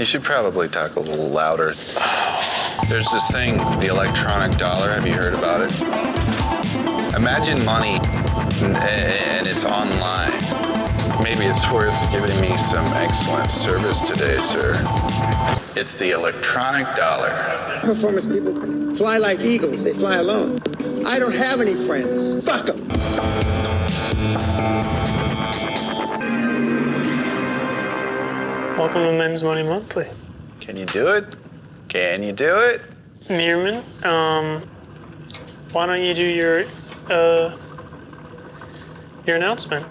You should probably talk a little louder. There's this thing, the electronic dollar. Have you heard about it? Imagine money and it's online. Maybe it's worth giving me some excellent service today, sir. It's the electronic dollar. Performance people fly like eagles. They fly alone. I don't have any friends. Fuck them. Welcome to Men's Money Monthly. Can you do it? Can you do it? Meerman, why don't you do your announcement?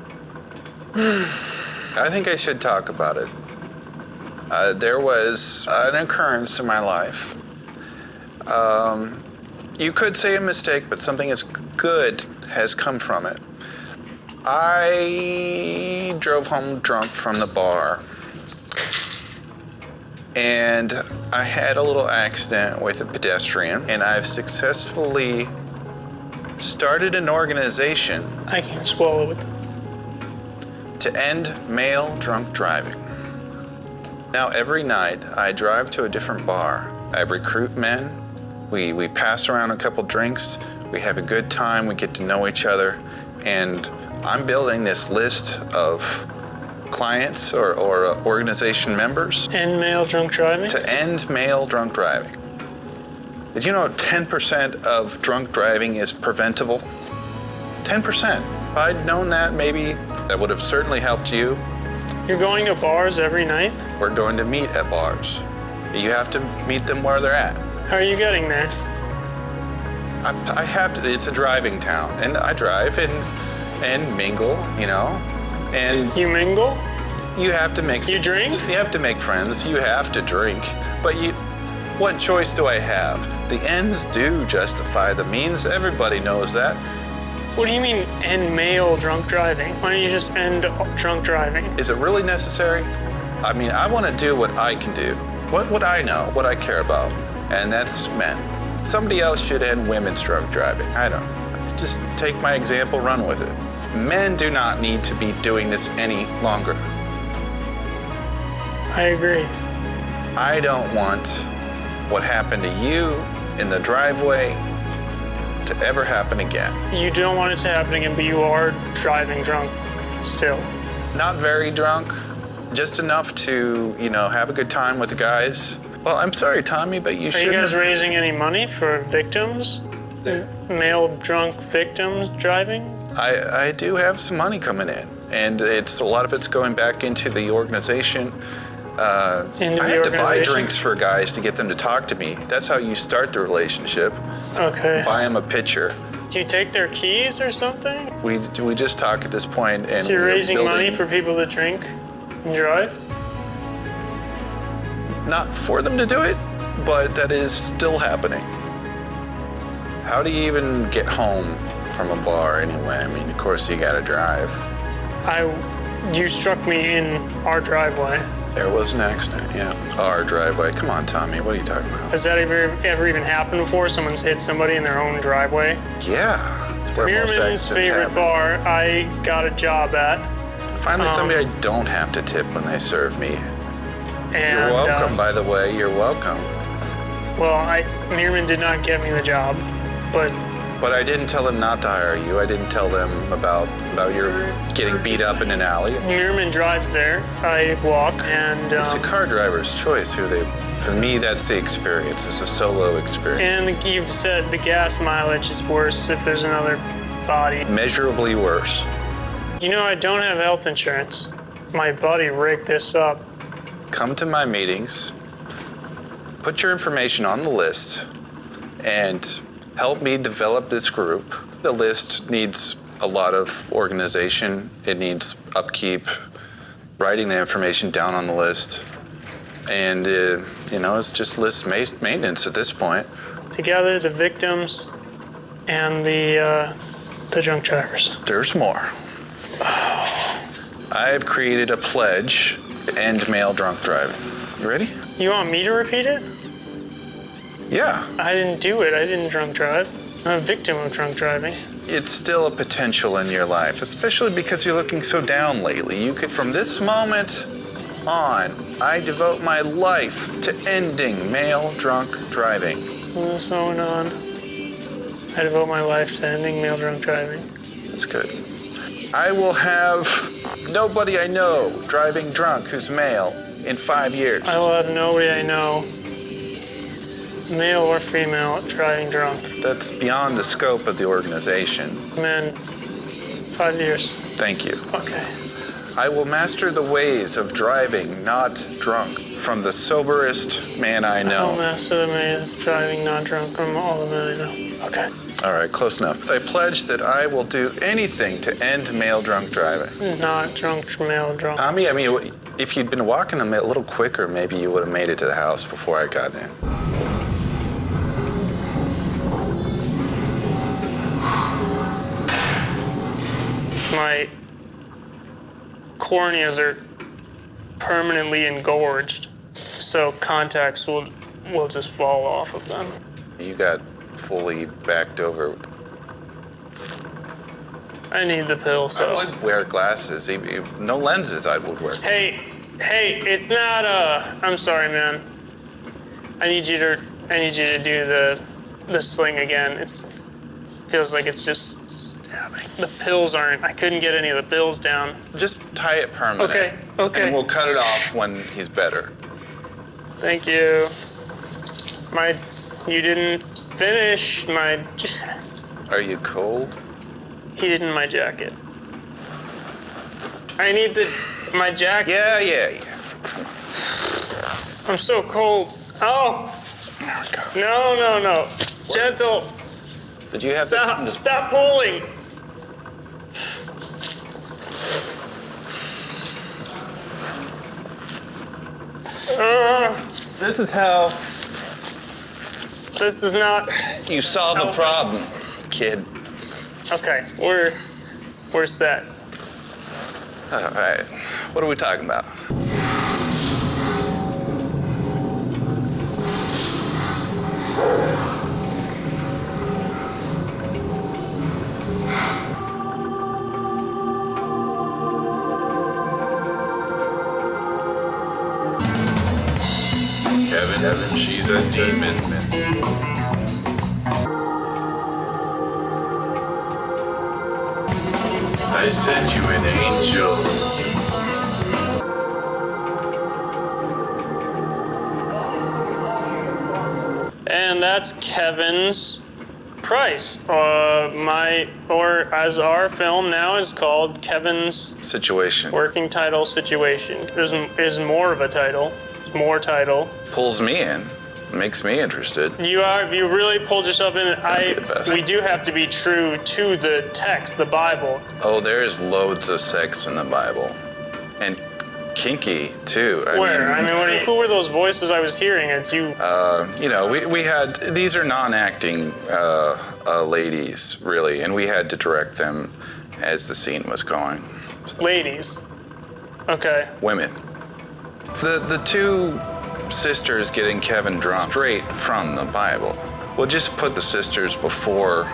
I think I should talk about it. There was an occurrence in my life. You could say a mistake, but something that's good has come from it. I drove home drunk from the bar, and I had a little accident with a pedestrian, and I've successfully started an organization. I can't swallow it. To end male drunk driving. Now every night I drive to a different bar. I recruit men. We pass around a couple drinks. We have a good time. We get to know each other. And I'm building this list of clients or organization members. End male drunk driving? To end male drunk driving. Did you know 10% of drunk driving is preventable? 10%. If I'd known that, maybe that would have certainly helped you. You're going to bars every night? We're going to meet at bars. You have to meet them where they're at. How are you getting there? I have to, it's a driving town, and I drive and mingle, you know, and... You mingle? You have to make... You drink? You have to make friends, you have to drink, but what choice do I have? The ends do justify the means, everybody knows that. What do you mean, end male drunk driving? Why don't you just end drunk driving? Is it really necessary? I mean, I want to do what I can do, what I know, what I care about, and that's men. Somebody else should end women's drunk driving. I don't. Just take my example, run with it. Men do not need to be doing this any longer. I agree. I don't want what happened to you in the driveway to ever happen again. You don't want it to happen again, but you are driving drunk still. Not very drunk, just enough to, you know, have a good time with the guys. Well, I'm sorry, Tommy, but you shouldn't. Are you guys raising any money for victims? Male drunk victims driving? I do have some money coming in, and a lot of it's going back into the organization. I have to buy drinks for guys to get them to talk to me. That's how you start the relationship. Okay. Buy them a pitcher. Do you take their keys or something? We just talk at this point, and so you're raising money for people to drink and drive? Not for them to do it, but that is still happening. How do you even get home from a bar anyway? I mean, of course you gotta drive. You struck me in our driveway. There was an accident, yeah. Our driveway. Come on, Tommy, what are you talking about? Has that ever even happened before? Someone's hit somebody in their own driveway? Yeah, it's where most Meerman's accidents favorite happen. bar I got a job at. Finally, somebody I don't have to tip when they serve me. And, you're welcome, by the way, you're welcome. Well, Meerman did not get me the job, but I didn't tell them not to hire you. I didn't tell them about your getting beat up in an alley. Meerman drives there. I walk, and it's a car driver's choice who they. For me, that's the experience. It's a solo experience. And you've said the gas mileage is worse if there's another body. Measurably worse. You know, I don't have health insurance. My buddy rigged this up. Come to my meetings, put your information on the list, and help me develop this group. The list needs a lot of organization. It needs upkeep, writing the information down on the list. And, you know, it's just list maintenance at this point. Together, the victims and the drunk drivers. There's more. I have created a pledge to end male drunk driving. You ready? You want me to repeat it? Yeah. I didn't do it. I didn't drunk drive. I'm a victim of drunk driving. It's still a potential in your life, especially because you're looking so down lately. You could, from this moment, on, I devote my life to ending male drunk driving. What's going on? I devote my life to ending male drunk driving. That's good. I will have nobody I know driving drunk who's male in 5 years. I will have nobody I know, male or female, driving drunk. That's beyond the scope of the organization. Men, 5 years. Thank you. Okay. I will master the ways of driving not drunk from the soberest man I know. I'll master the maze of driving not drunk from all the men I know. Okay. All right, close enough. I pledge that I will do anything to end male drunk driving. Not drunk, male drunk. Tommy, I mean, if you'd been walking a little quicker, maybe you would have made it to the house before I got in. My corneas are permanently engorged, so contacts will just fall off of them. You got fully backed over. I need the pills, I though. would wear glasses. No lenses I would wear. Hey, it's not, I'm sorry, man. I need you to do the sling again. Feels like it's just stabbing. The pills aren't, I couldn't get any of the pills down. Just tie it permanent. Okay. And we'll cut it off when he's better. Thank you. You didn't finish my, Are you cold? he didn't my jacket. I need my jacket. Yeah. I'm so cold. Oh. There we go. No. Gentle. Did you have Stop pulling. This is how This is not. you solve a problem, kid. Okay, we're set. All right. What are we talking about? Kevin, she's a demon. I sent you an angel. And that's Kevin's price. As our film now is called Kevin's Situation. working title situation. There's more of a title. More title. Pulls me in. Makes me interested. You really pulled yourself in. That'd be the best. We do have to be true to the text, the Bible. Oh, there's loads of sex in the Bible. And kinky, too. Who were those voices I was hearing? It's you. We had, these are non-acting ladies, really, and we had to direct them as the scene was going. Ladies. Okay. Women. The two sisters getting Kevin drunk straight from the Bible. We'll just put the sisters before.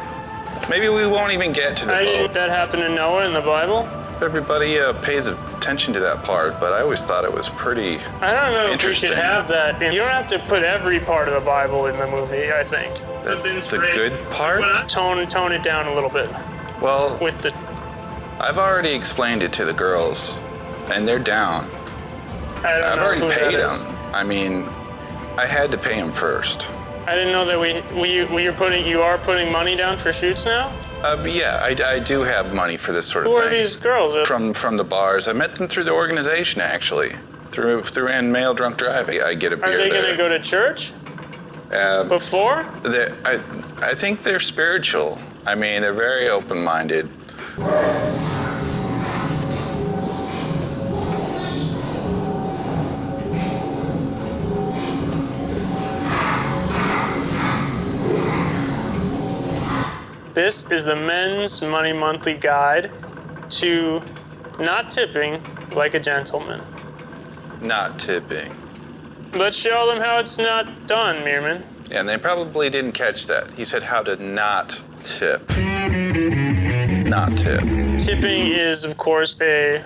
Maybe we won't even get to the boat. That happened to Noah in the Bible? Everybody pays attention to that part, but I always thought it was pretty I don't know if we interesting. should have that. You don't have to put every part of the Bible in the movie, I think. That's the good part? Tone it down a little bit. Well, With the... I've already explained it to the girls, and they're down. I've already paid them. I mean, I had to pay them first. I didn't know that you are putting money down for shoots now? Yeah, I do have money for this sort of Who thing. are these girls? From the bars. I met them through the organization, actually. Through End Male Drunk Driving. I get a beer Are they there. going to go to church? Before? I think they're spiritual. I mean, they're very open-minded. This is the Men's Money Monthly Guide to not tipping like a gentleman. Not tipping. Let's show them how it's not done, Meerman. And they probably didn't catch that. He said how to not tip. Not tip. Tipping is, of course, a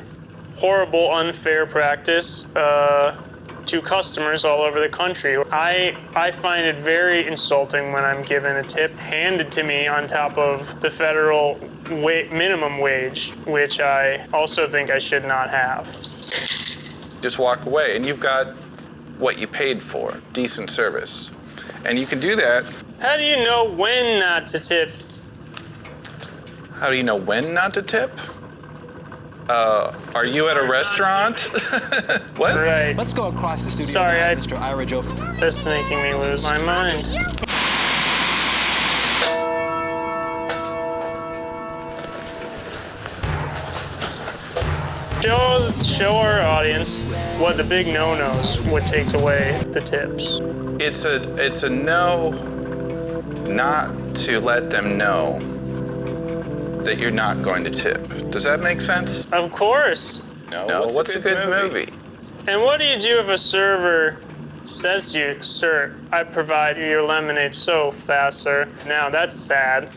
horrible, unfair practice to customers all over the country. I find it very insulting when I'm given a tip handed to me on top of the federal minimum wage, which I also think I should not have. Just walk away, and you've got what you paid for, decent service. And you can do that. How do you know when not to tip? How do you know when not to tip? Are you at a restaurant? What? Right. Let's go across the studio. Sorry, now, Mr. Ira Joe. That's making me lose my mind. Show our audience what the big no-nos would take away the tips. It's a no, not to let them know that you're not going to tip. Does that make sense? Of course. No. What's a good movie? And what do you do if a server says to you, "Sir, I provide you your lemonade so fast, sir"? Now that's sad.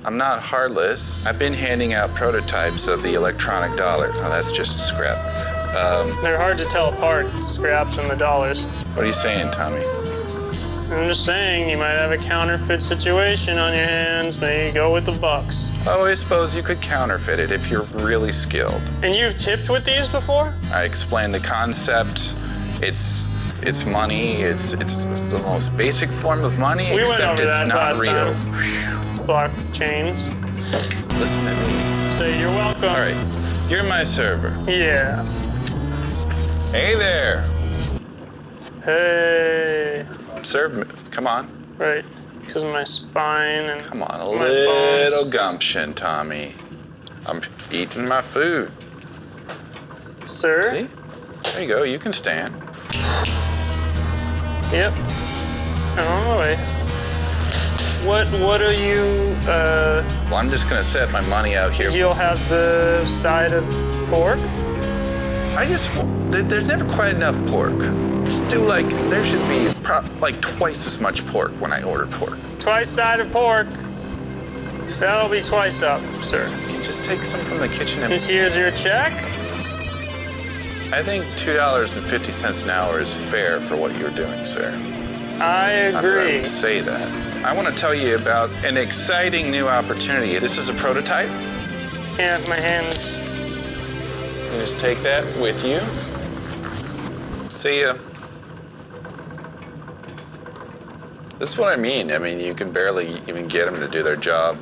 I'm not heartless. I've been handing out prototypes of the electronic dollar. Oh, that's just a scrap. They're hard to tell apart, the scraps from the dollars. What are you saying, Tommy? I'm just saying, you might have a counterfeit situation on your hands. Maybe go with the bucks. Oh, I suppose you could counterfeit it if you're really skilled. And you've tipped with these before? I explained the concept. It's money. It's the most basic form of money, We went except over it's that not last real. time. Blockchains. Listen to me. Say you're welcome. All right, you're my server. Yeah. Hey there. Hey. Serve me. Come on. Right. Because of my spine and Come on, a my little bones. gumption, Tommy. I'm eating my food. Sir? See? There you go. You can stand. Yep. I'm on my way. What are you, Well, I'm just gonna set my money out here. you'll have the side of pork? There's never quite enough pork. Just do there should be twice as much pork when I order pork. Twice side of pork. That'll be twice up, sir. You just take some from the kitchen And and here's your check. I think $2.50 an hour is fair for what you're doing, sir. I Not that I agree. would say that. I want to tell you about an exciting new opportunity. This is a prototype. Yeah, my hands. You just take that with you. See ya. This is what I mean. I mean, you can barely even get them to do their job.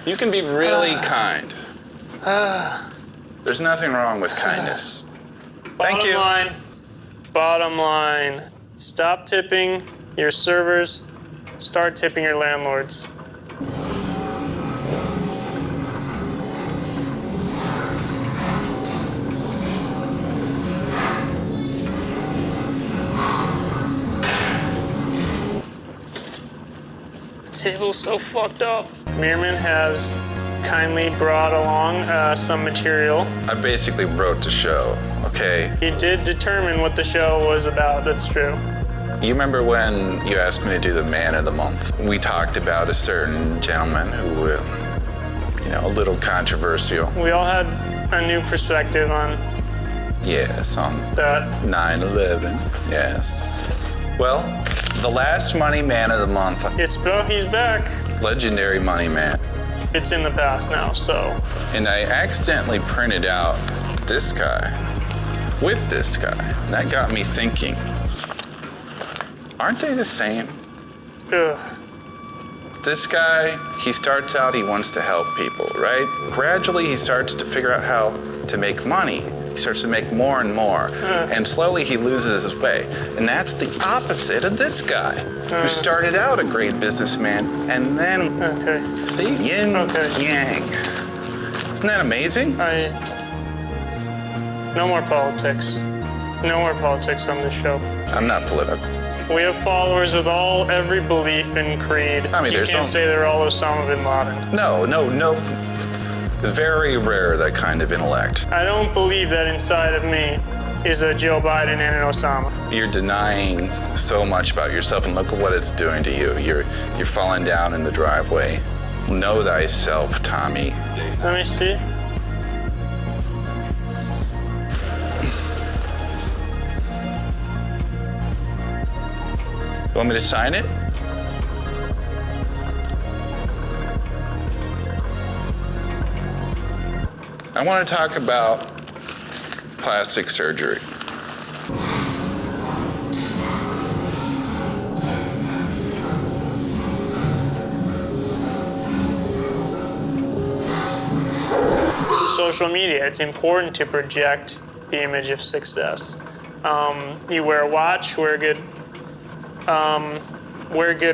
You can be really kind. There's nothing wrong with kindness. Thank you. Bottom line. Stop tipping your servers. Start tipping your landlords. The table's so fucked up. Meerman has kindly brought along some material. I basically wrote the show, okay? He did determine what the show was about, that's true. You remember when you asked me to do the Man of the Month? We talked about a certain gentleman who, a little controversial. We all had a new perspective on Yes, on that. 9/11, yes. Well, the last Money Man of the Month, He's back. legendary Money Man. It's in the past now, so. And I accidentally printed out this guy with this guy. And that got me thinking, aren't they the same? Ugh. This guy, he starts out, he wants to help people, right? Gradually, he starts to figure out how to make money. He starts to make more and more. And slowly, he loses his way. And that's the opposite of this guy, who started out a great businessman and then, Okay. see, yin, Okay. yang. Isn't that amazing? No more politics. No more politics on this show. I'm not political. We have followers with every belief and creed. I mean, you there's can't no- say they're all Osama bin Laden. No. Very rare, that kind of intellect. I don't believe that inside of me is a Joe Biden and an Osama. You're denying so much about yourself, and look at what it's doing to you. You're falling down in the driveway. Know thyself, Tommy. Let me see. Want me to sign it? I want to talk about plastic surgery. Social media, it's important to project the image of success. You wear a watch, wear a good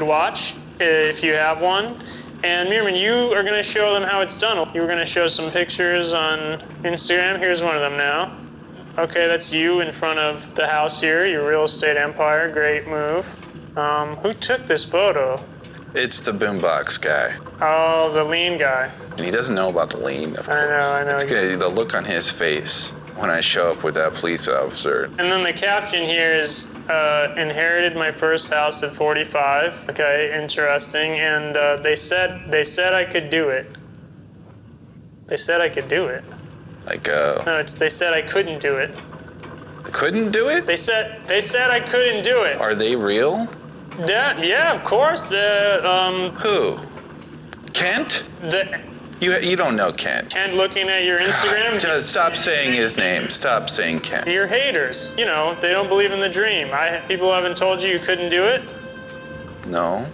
watch if you have one. And Meerman, you are going to show them how it's done. You were going to show some pictures on Instagram. Here's one of them now. Okay, that's you in front of the house here, your real estate empire. Great move. Who took this photo? It's the boombox guy. Oh, the lean guy. And he doesn't know about the lean, of course. I know. It's good, the look on his face when I show up with that police officer. And then the caption here is, inherited my first house at 45. Okay, interesting. And they said I could do it. They said I could do it. Like, No, they said I couldn't do it. couldn't do it? They said I couldn't do it. Are they real? Yeah, of course. Who? Kent? You don't know Kent. Kent looking at your Instagram. Just stop saying his name. Stop saying Kent. You're haters. You know, they don't believe in the dream. People haven't told you couldn't do it? No.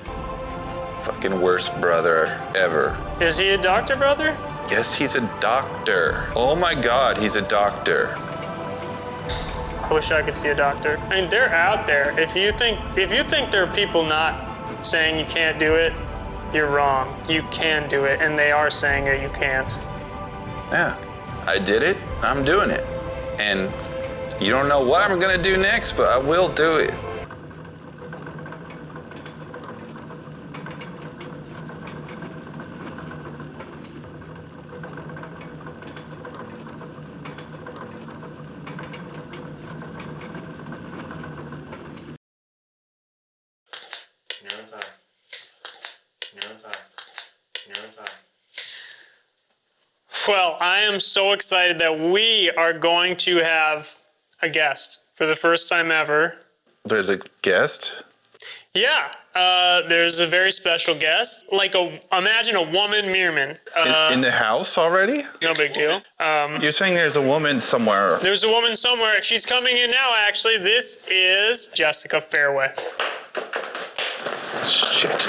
Fucking worst brother ever. Is he a doctor, brother? Yes, he's a doctor. Oh my God, he's a doctor. I wish I could see a doctor. I mean, they're out there. If you think there are people not saying you can't do it, you're wrong. You can do it, and they are saying that you can't. Yeah, I did it. I'm doing it. And you don't know what I'm gonna do next, but I will do it. Well, I am so excited that we are going to have a guest for the first time ever. There's a guest? Yeah, there's a very special guest. Imagine a woman Meerman. In the house already? No big deal. You're saying there's a woman somewhere. There's a woman somewhere. She's coming in now, actually. This is Jessica Fairway. Shit.